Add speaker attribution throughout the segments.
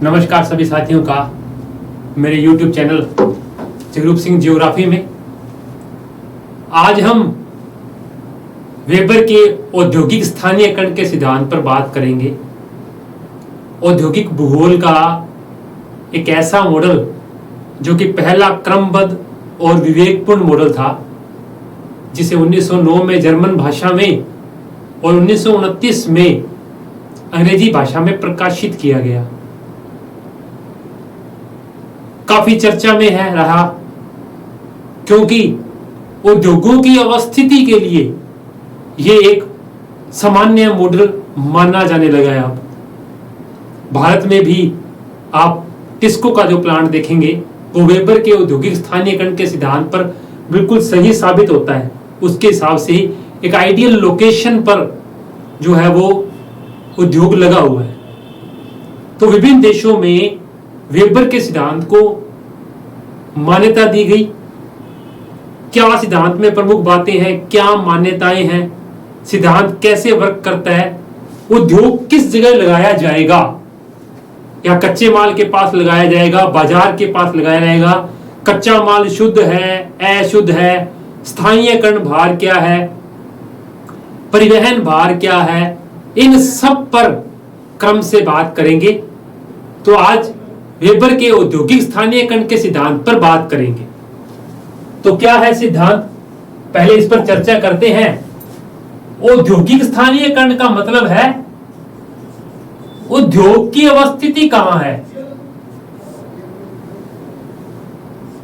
Speaker 1: नमस्कार सभी साथियों का मेरे YouTube channel Jagroop Singh geography में। आज हम वेबर के औद्योगिक स्थानीयकरण के सिद्धांत पर बात करेंगे। औद्योगिक भूगोल का एक ऐसा मॉडल जो कि पहला क्रमबद्ध और विवेकपूर्ण मॉडल था, जिसे 1909 में जर्मन भाषा में और 1929 में अंग्रेजी भाषा में प्रकाशित किया गया। काफी चर्चा में है रहा, क्योंकि उद्योगों की अवस्थिति के लिए यह एक सामान्य मॉडल माना जाने लगा है। अब भारत में भी आप टिस्को का जो प्लांट देखेंगे वो वेबर के औद्योगिक स्थानीयकरण के सिद्धांत पर बिल्कुल सही साबित होता है। उसके हिसाब से एक आइडियल लोकेशन पर जो है वो उद्योग लगा हुआ है। तो विभिन्न देशों में वेबर के सिद्धांत को मान्यता दी गई। क्या सिद्धांत में प्रमुख बातें हैं, क्या मान्यताएं हैं, सिद्धांत कैसे वर्क करता है, उद्योग किस जगह लगाया जाएगा, या कच्चे माल के पास लगाया जाएगा, बाजार के पास लगाया जाएगा, कच्चा माल शुद्ध है, अशुद्ध है, स्थानीयकरण भार क्या है, परिवहन भार क्या है, इन सब पर क्रम से बात करेंगे। तो आज वेबर के औद्योगिक स्थानीयकरण के सिद्धांत पर बात करेंगे। तो क्या है सिद्धांत, पहले इस पर चर्चा करते हैं। औद्योगिक स्थानीयकरण का मतलब है उद्योग की अवस्थिति कहां है।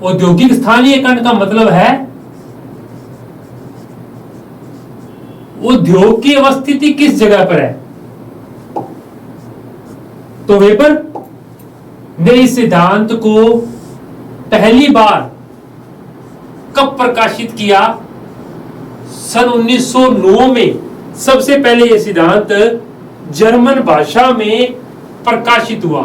Speaker 1: औद्योगिक स्थानीयकरण का मतलब है उद्योग की अवस्थिति किस जगह पर है। तो वेबर ने इस सिद्धांत को पहली बार कब प्रकाशित किया? सन 1909 में सबसे पहले यह सिद्धांत जर्मन भाषा में प्रकाशित हुआ।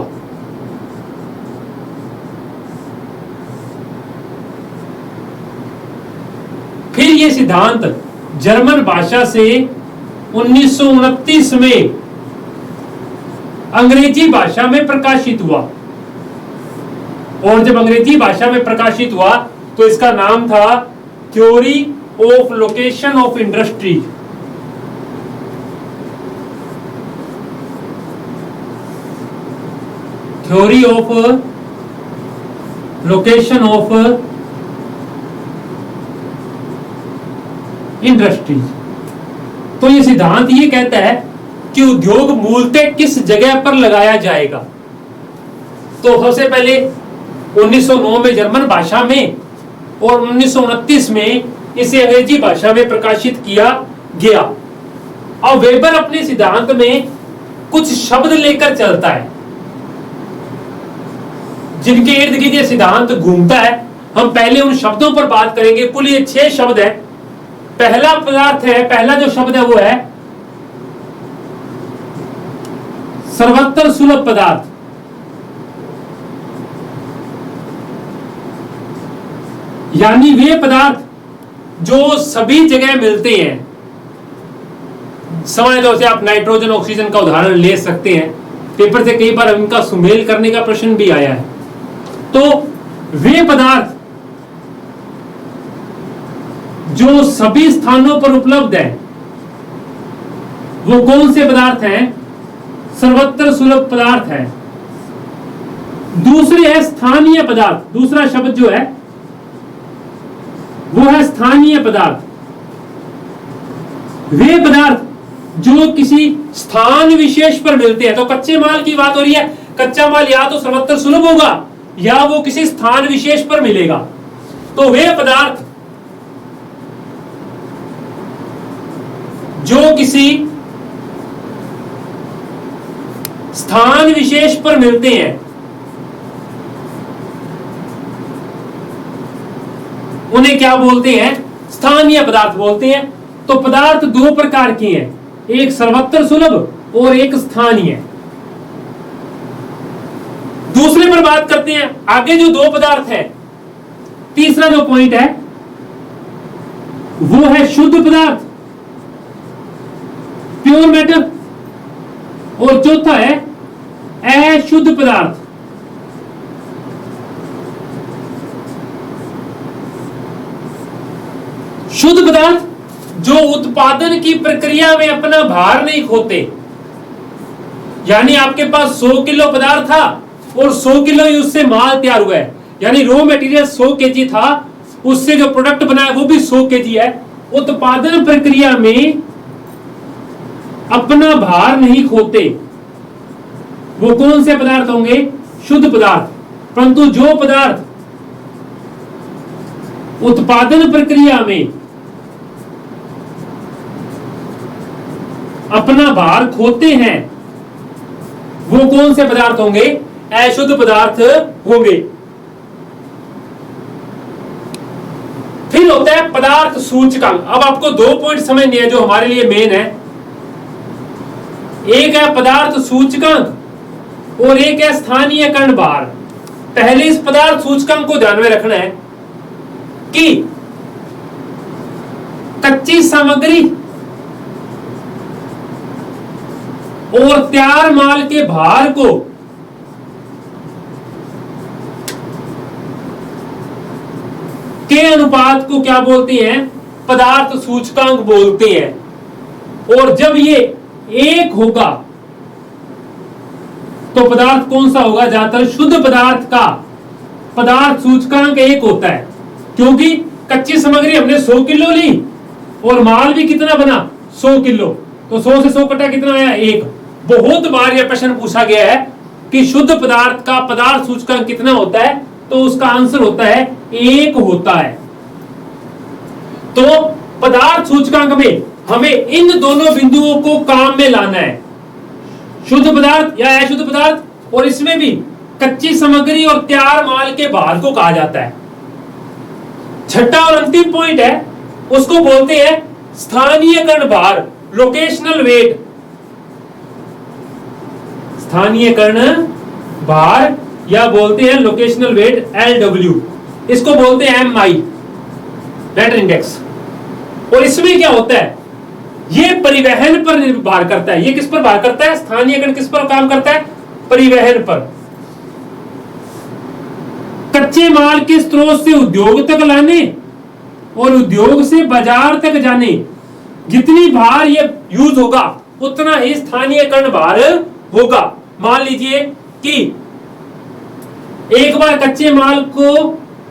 Speaker 1: फिर यह सिद्धांत जर्मन भाषा से 1929 में अंग्रेजी भाषा में प्रकाशित हुआ। और जब अंग्रेजी भाषा में प्रकाशित हुआ तो इसका नाम था theory of location of industry. Theory of location of industries. तो ये सिद्धांत ये कहता है कि उद्योग मूलतः किस जगह पर लगाया जाएगा। तो सबसे पहले 1909 में जर्मन भाषा में और 1929 में इसे अंग्रेजी भाषा में प्रकाशित किया गया। अब वेबर अपने सिद्धांत में कुछ शब्द लेकर चलता है जिनके इर्द गिर्द ये सिद्धांत घूमता है। हम पहले उन शब्दों पर बात करेंगे। कुल ये 6 शब्द है। पहला पदार्थ है, पहला जो शब्द है वो है सर्वत्र सुलभ पदार्थ। यानी वे पदार्थ जो सभी जगह मिलते हैं। सामान्य तौर से आप नाइट्रोजन ऑक्सीजन का उदाहरण ले सकते हैं। पेपर से कई बार इनका सुमेल करने का प्रश्न भी आया है। तो वे पदार्थ जो सभी स्थानों पर उपलब्ध है वो कौन से पदार्थ हैं? सर्वत्र सुलभ पदार्थ है। दूसरे है स्थानीय पदार्थ। दूसरा शब्द जो है वो है स्थानीय पदार्थ। वे पदार्थ जो किसी स्थान विशेष पर मिलते हैं। तो कच्चे माल की बात हो रही है। कच्चा माल या तो सर्वत्र सुलभ होगा या वो किसी स्थान विशेष पर मिलेगा। तो वे पदार्थ जो किसी स्थान विशेष पर मिलते हैं उन्हें क्या बोलते हैं? स्थानीय पदार्थ बोलते हैं। तो पदार्थ 2 प्रकार के हैं, एक सर्वत्र सुलभ और एक स्थानीय। दूसरे पर बात करते हैं। आगे जो 2 पदार्थ है, तीसरा जो पॉइंट है वो है शुद्ध पदार्थ, प्योर मेटल, और चौथा है अशुद्ध पदार्थ। शुद्ध पदार्थ जो उत्पादन की प्रक्रिया में अपना भार नहीं खोते, यानी आपके पास 100 किलो पदार्थ था और 100 किलो ही उससे माल तैयार हुआ है, यानी रॉ मटेरियल 100 केजी था, उससे जो प्रोडक्ट बना है वो भी 100 केजी है। उत्पादन प्रक्रिया में अपना भार नहीं खोते, वो कौन से पदार्थ होंगे? शुद्ध पदार्थ। परंतु जो पदार्थ उत्पादन प्रक्रिया में अपना भार खोते हैं, वो कौन से पदार्थ होंगे? अशुद्ध पदार्थ होंगे। फिर होता है पदार्थ सूचकांक। अब आपको 2 पॉइंट समझने हैं जो हमारे लिए मेन है। एक है पदार्थ सूचकांक और एक है स्थानीयकरण भार। पहले इस पदार्थ सूचकांक को ध्यान में रखना है कि कच्ची सामग्री और तैयार माल के भार को के अनुपात को क्या बोलते हैं? पदार्थ सूचकांक बोलते हैं। और जब ये 1 होगा तो पदार्थ कौन सा होगा? ज्यादातर शुद्ध पदार्थ का पदार्थ सूचकांक 1 होता है, क्योंकि कच्ची सामग्री हमने 100 किलो ली और माल भी कितना बना? 100 किलो। तो 100 से 100 कटा कितना आया? 1। बहुत बार यह प्रश्न पूछा गया है कि शुद्ध पदार्थ का पदार्थ सूचकांक कितना होता है, तो उसका आंसर होता है 1 होता है। तो पदार्थ सूचकांक में हमें इन दोनों बिंदुओं को काम में लाना है, शुद्ध पदार्थ या अशुद्ध पदार्थ, और इसमें भी कच्ची सामग्री और तैयार माल के भार को कहा जाता है। छठा और अंतिम पॉइंट है, उसको बोलते हैं स्थानीयकरण भार, लोकेशनल वेट। स्थानीयकरण भार या बोलते हैं लोकेशनल वेट, LW। इसको बोलते हैं MI, मैटर इंडेक्स। और इसमें क्या होता है? ये परिवहन पर भार करता है। ये किस पर भार करता है? स्थानीयकरण किस पर काम करता है? परिवहन पर। कच्चे माल के स्रोत से उद्योग तक लाने और उद्योग से बाजार तक जाने जितनी भार ये यूज होगा उतना ही स्थानीयकरण भार होगा। मान लीजिए कि एक बार कच्चे माल को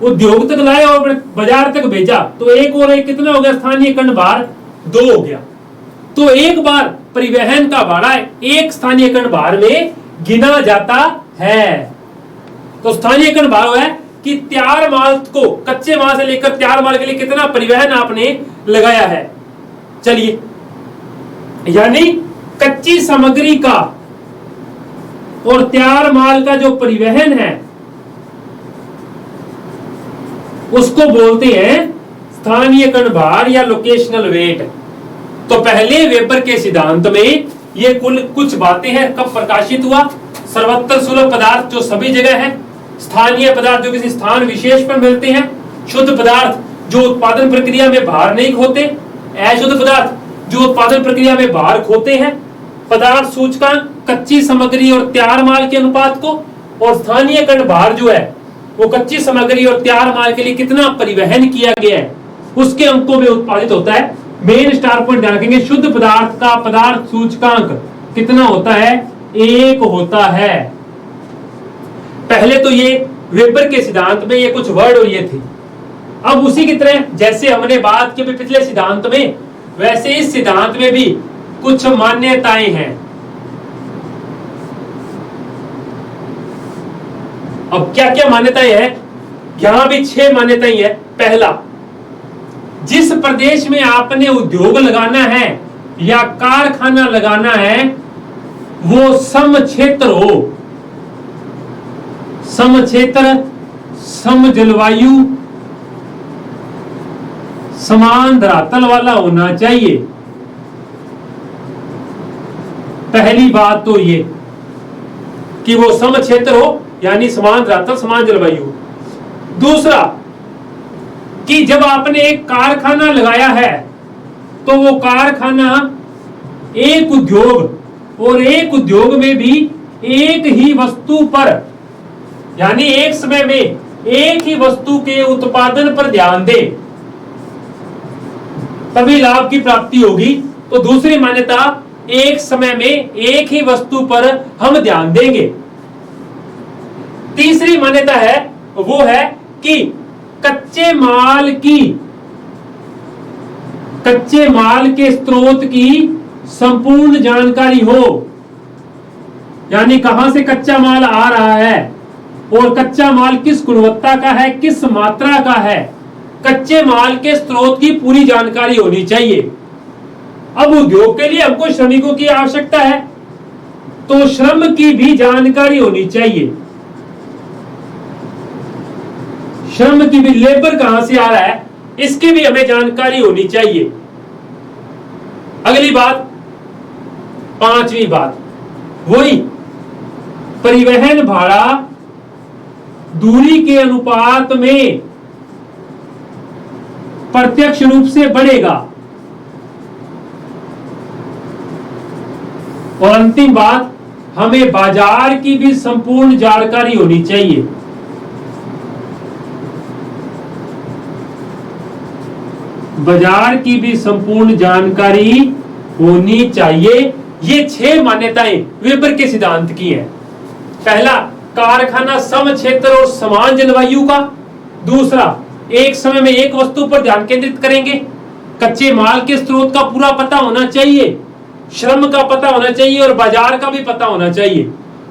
Speaker 1: उद्योग तक लाए और बाजार तक भेजा, तो एक और एक कितना हो गया? स्थानीयकरण भार 2 हो गया। तो एक बार परिवहन का भाड़ा एक स्थानीयकरण भार में गिना जाता है। तो स्थानीयकरण भार है कि तैयार माल को, कच्चे माल से लेकर तैयार माल के लिए कितना परिवहन आपने लगाया है। चलिए, यानी कच्ची सामग्री का और तैयार माल का जो परिवहन है उसको बोलते हैं स्थानीयकरण भार या लोकेशनल वेट। तो पहले वेबर के सिद्धांत में ये कुछ बातें हैं। कब प्रकाशित हुआ? सर्वत्र सुलभ पदार्थ जो सभी जगह है, स्थानीय पदार्थ जो किसी स्थान विशेष पर मिलते हैं, शुद्ध पदार्थ जो उत्पादन प्रक्रिया में भार नहीं खोते, अशुद्ध पदार्थ जो उत्पादन प्रक्रिया में भार खोते हैं, पदार्थ सूचकांक कच्ची सामग्री और तैयार माल के अनुपात को, और स्थानीयकरण भार जो है वो कच्ची सामग्री और तैयार माल के लिए कितना परिवहन किया गया है उसके अंकों में उत्पादित होता है। मेन स्टार पॉइंट ध्यान रखेंगे, शुद्ध पदार्थ का पदार्थ सूचकांक कितना होता है? 1 होता है। पहले तो ये वेबर के सिद्धांत में ये कुछ वर्ड और ये थे। अब उसी की तरह जैसे हमने बात की पिछले सिद्धांत में, वैसे इस सिद्धांत में भी कुछ मान्यताएं हैं। अब क्या क्या मान्यताएं हैं? यहां भी 6 मान्यताएं हैं। पहला, जिस प्रदेश में आपने उद्योग लगाना है या कारखाना लगाना है वो सम क्षेत्र हो, सम क्षेत्र, सम जलवायु, समान धरातल वाला होना चाहिए। पहली बात तो ये कि वो सम क्षेत्र हो, यानी समान धरातल, समान जलवायु। दूसरा कि जब आपने एक कारखाना लगाया है तो वो कारखाना एक उद्योग, और एक उद्योग में भी एक ही वस्तु पर, यानी एक समय में एक ही वस्तु के उत्पादन पर ध्यान दे। तभी लाभ की प्राप्ति होगी। तो दूसरी मान्यता, एक समय में एक ही वस्तु पर हम ध्यान देंगे। तीसरी मान्यता है वो है कि कच्चे माल के स्रोत की संपूर्ण जानकारी हो, यानी कहां से कच्चा माल आ रहा है और कच्चा माल किस गुणवत्ता का है, किस मात्रा का है, कच्चे माल के स्रोत की पूरी जानकारी होनी चाहिए। अब उद्योग के लिए हमको श्रमिकों की आवश्यकता है, तो श्रम की भी जानकारी होनी चाहिए। श्रम की भी, लेबर कहां से आ रहा है इसकी भी हमें जानकारी होनी चाहिए। अगली बात, पांचवी बात, वही परिवहन भाड़ा दूरी के अनुपात में प्रत्यक्ष रूप से बढ़ेगा। और अंतिम बात, हमें बाजार की भी संपूर्ण जानकारी होनी चाहिए। बाजार की भी संपूर्ण जानकारी होनी चाहिए। ये 6 मान्यताएं वेबर के सिद्धांत की हैं। पहला, कारखाना सम क्षेत्र और समान जलवायु का। दूसरा, एक समय में एक वस्तु पर ध्यान केंद्रित करेंगे। कच्चे माल के स्रोत का पूरा पता होना चाहिए, श्रम का पता होना चाहिए और बाजार का भी पता होना चाहिए।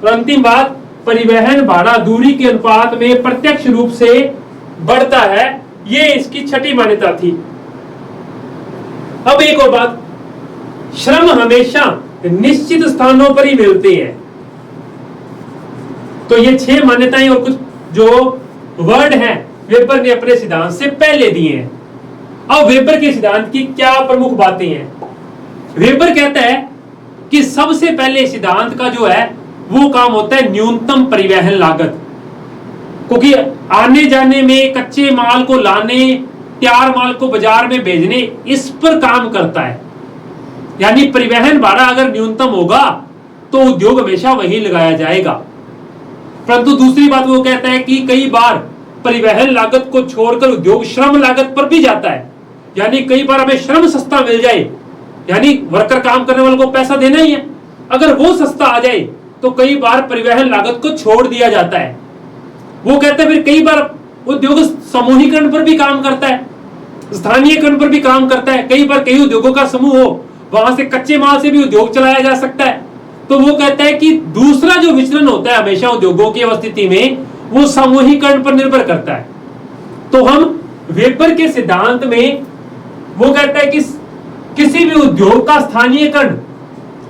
Speaker 1: और अंतिम बात, परिवहन भाड़ा दूरी के अनुपात में प्रत्यक्ष रूप से बढ़ता है। ये इसकी छठी मान्यता थी। अब एक और बात, श्रम हमेशा निश्चित स्थानों पर ही मिलते हैं। तो ये 6 मान्यताएं और कुछ जो वर्ड हैं वेबर ने अपने सिद्धांत से पहले दिए हैं। अब वेबर के सिद्धांत की क्या प्रमुख बातें हैं? वेबर कहता है कि सबसे पहले सिद्धांत का जो है वो काम होता है न्यूनतम परिवहन लागत, क्योंकि आने जाने में, कच्चे माल को लाने, तैयार माल को बाजार में भेजने, इस पर काम करता है। यानी परिवहन भाड़ा अगर न्यूनतम होगा तो उद्योग हमेशा वही लगाया जाएगा। परंतु दूसरी बात वो कहता है कि कई बार परिवहन लागत को छोड़कर उद्योग श्रम लागत पर भी जाता है। यानी कई बार हमें श्रम सस्ता मिल जाए, यानी वर्कर काम करने वालों को पैसा देना ही है, अगर वो सस्ता आ जाए तो कई बार परिवहन लागत को छोड़ दिया जाता है। वो कहते हैं फिर कई बार उद्योग समूहीकरण पर भी काम करता है, स्थानीयकरण पर भी काम करता है। कई बार कई उद्योगों का समूह हो, वहां से कच्चे माल से भी उद्योग चलाया जा सकता है। तो वो कहता है कि दूसरा जो विचलन होता है हमेशा उद्योगों की अवस्थिति में, वो समूहीकरण पर निर्भर करता है। तो हम वेबर के सिद्धांत में वो कहता है कि किसी भी उद्योग का स्थानीयकरण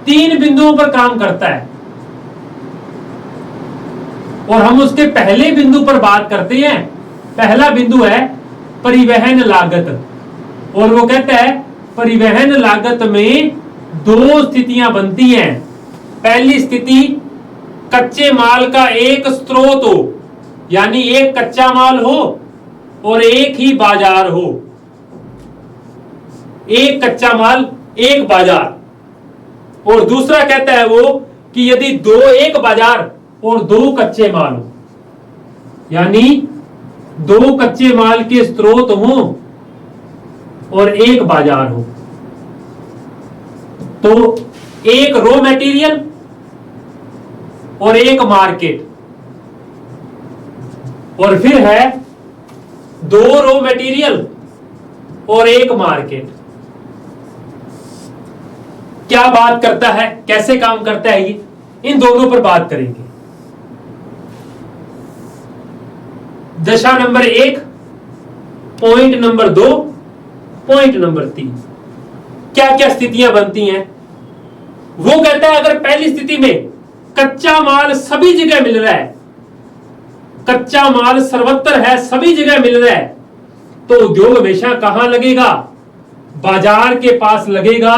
Speaker 1: 3 बिंदुओं पर काम करता है, और हम उसके पहले बिंदु पर बात करते हैं। पहला बिंदु है परिवहन लागत, और वो कहता है परिवहन लागत में 2 स्थितियां बनती हैं। पहली स्थिति, कच्चे माल का एक स्रोत हो, यानी एक कच्चा माल हो और एक ही बाजार हो। एक कच्चा माल, एक बाजार। और दूसरा कहता है वो कि यदि एक बाजार और 2 कच्चे माल हो, यानी 2 कच्चे माल के स्रोत हो और एक बाजार हो, तो एक रॉ मटेरियल और एक मार्केट, और फिर है 2 रॉ मटेरियल और एक मार्केट। क्या बात करता है, कैसे काम करता है ये, इन दोनों पर बात करेंगे। दशा number 1, point number 2, point number 3, क्या क्या स्थितियां बनती हैं। वो कहता है अगर पहली स्थिति में कच्चा माल सभी जगह मिल रहा है, कच्चा माल सर्वत्र है, सभी जगह मिल रहा है, तो उद्योग हमेशा कहां लगेगा? बाजार के पास लगेगा,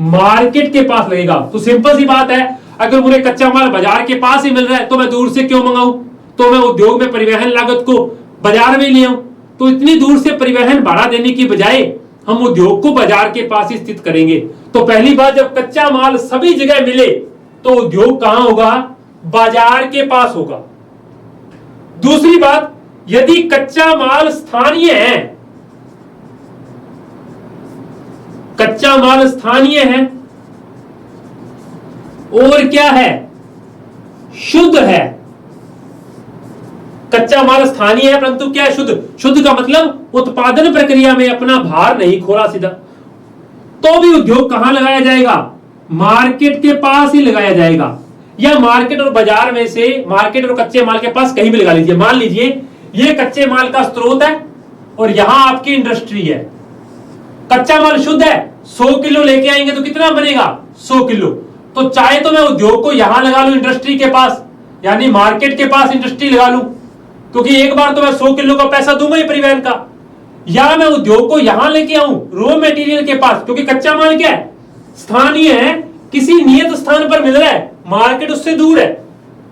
Speaker 1: मार्केट के पास लगेगा। तो सिंपल सी बात है, अगर मुझे कच्चा माल बाजार के पास ही मिल रहा है तो मैं दूर से क्यों मंगाऊं? तो मैं उद्योग में परिवहन लागत को बाजार में ले आऊं। तो इतनी दूर से परिवहन भाड़ा देने की बजाय हम उद्योग को बाजार के पास ही स्थित करेंगे। तो पहली बात, जब कच्चा माल सभी जगह मिले तो उद्योग कहां होगा? बाजार के पास होगा। दूसरी बात, यदि कच्चा माल स्थानीय है, कच्चा माल स्थानीय है और क्या है, शुद्ध है। कच्चा माल स्थानीय है परंतु क्या है, शुद्ध। शुद्ध का मतलब उत्पादन प्रक्रिया में अपना भार नहीं खोला सीधा। तो भी उद्योग कहां लगाया जाएगा, मार्केट के पास ही लगाया जाएगा, या मार्केट और बाजार में से, मार्केट और कच्चे माल के पास कहीं भी लगा लीजिए। मान लीजिए ये कच्चे माल का स्रोत है और यहां आपकी इंडस्ट्री है। कच्चा माल शुद्ध है, 100 किलो लेके आएंगे तो कितना बनेगा, 100 किलो। तो चाहे तो मैं उद्योग को यहां लगा लूं इंडस्ट्री के पास, यानी मार्केट के पास इंडस्ट्री लगा लूं, क्योंकि एक बार तो मैं 100 किलो का पैसा दूंगा ही परिवहन का, या मैं उद्योग को यहां लेके आऊं रॉ मटेरियल के पास, क्योंकि कच्चा माल क्या है, स्थानीय है, किसी नियत स्थान पर मिल रहा है, मार्केट उससे दूर है।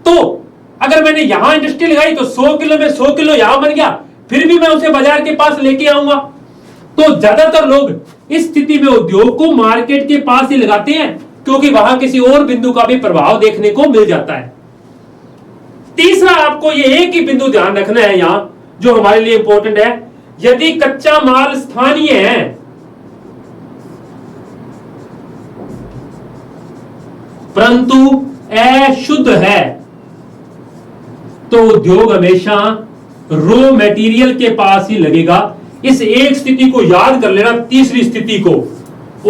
Speaker 1: तो अगर मैंने यहां इंडस्ट्री लगाई तो 100 किलो में 100 किलो यहां बन गया, फिर भी मैं उसे बाजार के पास लेके आऊंगा। तो ज्यादातर लोग इस स्थिति में उद्योग को मार्केट के पास ही लगाते हैं, क्योंकि वहां किसी और बिंदु का भी प्रभाव देखने को मिल जाता है। तीसरा, आपको ये एक ही बिंदु ध्यान रखना है यहां जो हमारे लिए इंपॉर्टेंट है, यदि कच्चा माल स्थानीय है परंतु अशुद्ध है, तो उद्योग हमेशा रॉ मटेरियल के पास ही लगेगा। इस एक स्थिति को याद कर लेना, तीसरी स्थिति को,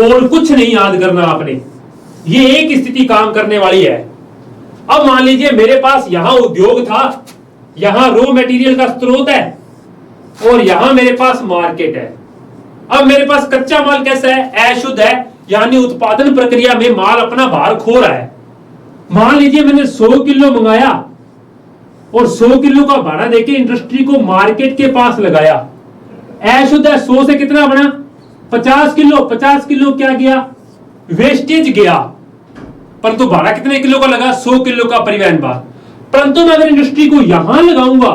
Speaker 1: और कुछ नहीं याद करना आपने, ये एक स्थिति काम करने वाली है। अब मान लीजिए मेरे पास यहां उद्योग था, यहां रॉ मटेरियल का स्रोत है और यहां मेरे पास मार्केट है। अब मेरे पास कच्चा माल कैसा है, अशुद्ध है, यानी उत्पादन प्रक्रिया में माल अपना भार खो रहा है। मान लीजिए मैंने 100 किलो मंगाया और 100 किलो का भाड़ा देके इंडस्ट्री को मार्केट के पास लगाया, अशुद्ध है, 100 से कितना बना, 50 किलो। 50 किलो क्या गया, वेस्टेज गया, परंतु भाड़ा कितने किलो का लगा, 100 किलो का परिवहन भार। परंतु मैं अगर इंडस्ट्री को यहां लगाऊंगा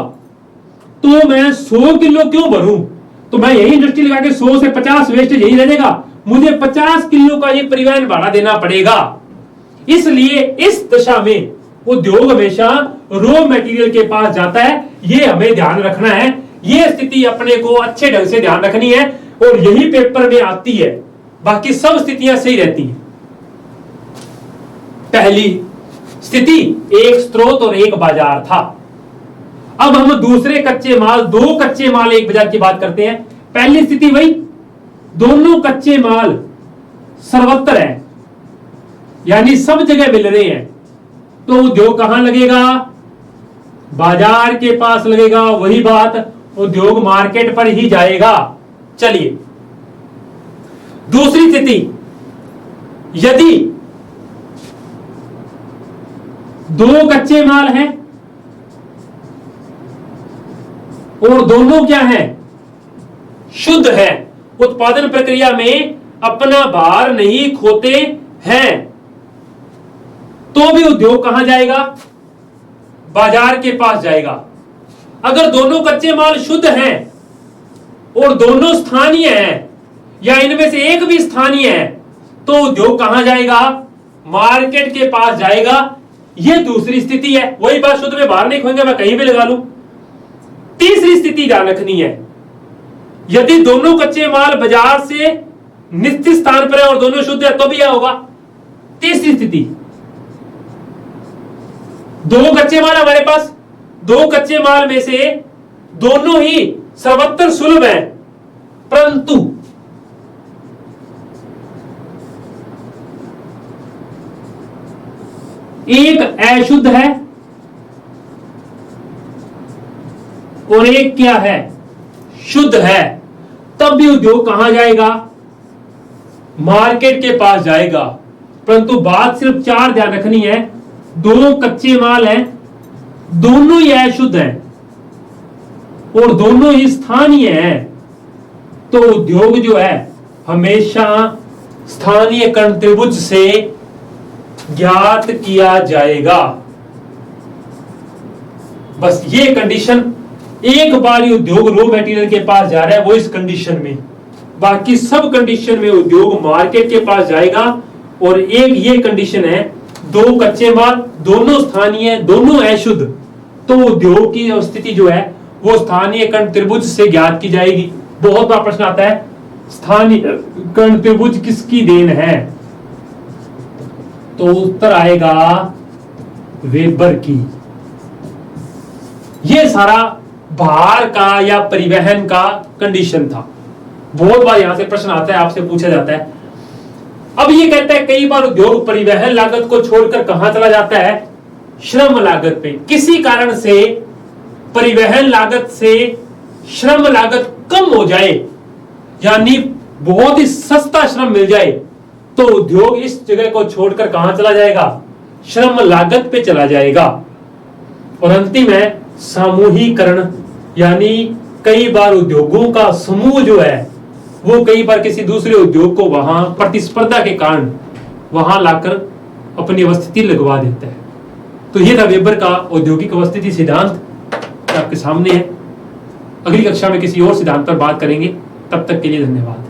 Speaker 1: तो मैं 100 किलो क्यों भरूं, तो मैं यही इंडस्ट्री लगा के 100 से 50 वेस्टेज यही रहेगा, मुझे 50 किलो का ये परिवहन भाड़ा देना पड़ेगा। इसलिए इस दशा में उद्योग हमेशा रॉ मटेरियल के पास जाता है, ये हमें ध्यान रखना है। ये स्थिति अपने को अच्छे ढंग से ध्यान रखनी है और यही पेपर में आती है, बाकी सब स्थितियां सही रहती हैं। पहली स्थिति एक स्रोत और एक बाजार था। अब हम दूसरे कच्चे माल, दो कच्चे माल एक बाजार की बात करते हैं। पहली स्थिति वही, दोनों कच्चे माल सर्वत्र है, यानी सब जगह मिल रहे हैं, तो उद्योग कहां लगेगा, बाजार के पास लगेगा। वही बात, उद्योग मार्केट पर ही जाएगा। चलिए दूसरी स्थिति, यदि दो कच्चे माल हैं और दोनों क्या हैं, शुद्ध है, उत्पादन प्रक्रिया में अपना भार नहीं खोते हैं, तो भी उद्योग कहां जाएगा, बाजार के पास जाएगा। अगर दोनों कच्चे माल शुद्ध हैं और दोनों स्थानीय हैं, या इनमें से एक भी स्थानीय है, तो उद्योग कहां जाएगा, मार्केट के पास जाएगा। यह दूसरी स्थिति है। वही बात, शुद्ध में भार नहीं खोएंगे, मैं कहीं भी लगा लूं। तीसरी स्थिति ध्यान रखनी है, यदि दोनों कच्चे माल बाजार से निश्चित स्थान पर है और दोनों शुद्ध है, तो भी क्या होगा, तीसरी स्थिति, दो कच्चे माल हमारे पास, दो कच्चे माल में से दोनों ही सर्वत्र सुलभ हैं, परंतु एक अशुद्ध है और एक क्या है, शुद्ध है, तब भी उद्योग कहां जाएगा, मार्केट के पास जाएगा। परंतु बात सिर्फ चार ध्यान रखनी है, दो कच्चे माल हैं, दोनों ही अशुद्ध हैं और दोनों ही स्थानीय हैं, तो उद्योग जो है हमेशा स्थानीय कर्ण त्रिभुज से ज्ञात किया जाएगा। बस ये कंडीशन, एक बार ही उद्योग रॉ मटेरियल के पास जा रहा है वो इस कंडीशन में, बाकी सब कंडीशन में उद्योग मार्केट के पास जाएगा। और एक ये कंडीशन है, दो कच्चे माल, दोनों स्थानीय, दोनों अशुद्ध, तो उद्योग की स्थिति जो है वो स्थानीय कर्ण त्रिभुज से ज्ञात की जाएगी। बहुत बार प्रश्न आता है स्थानीयकरण त्रिभुज किसकी देन है? तो उत्तर आएगा वेबर की। यह सारा भार का या परिवहन का कंडीशन था। बहुत बार यहां से प्रश्न आता है, आपसे पूछा जाता है। अब ये कहता है कई बार उद्योग परिवहन लागत को छोड़कर कहां चला जाता है? श्रम लागत पे। किसी कारण से परिवहन लागत से श्रम लागत कम हो जाए, यानी बहुत ही सस्ता श्रम मिल जाए, तो उद्योग इस जगह को छोड़कर कहां चला जाएगा? श्रम लागत पे चला जाएगा। और अंतिम है सामूहिकरण, यानी कई बार उद्योगों का समूह जो है वो कई बार किसी दूसरे उद्योग को वहां प्रतिस्पर्धा के कारण वहां लाकर अपनी अवस्थिति लगवा देता है। तो ये था वेबर का औद्योगिक अवस्थिति सिद्धांत, आपके सामने है। अगली कक्षा में किसी और सिद्धांत पर बात करेंगे। तब तक के लिए धन्यवाद।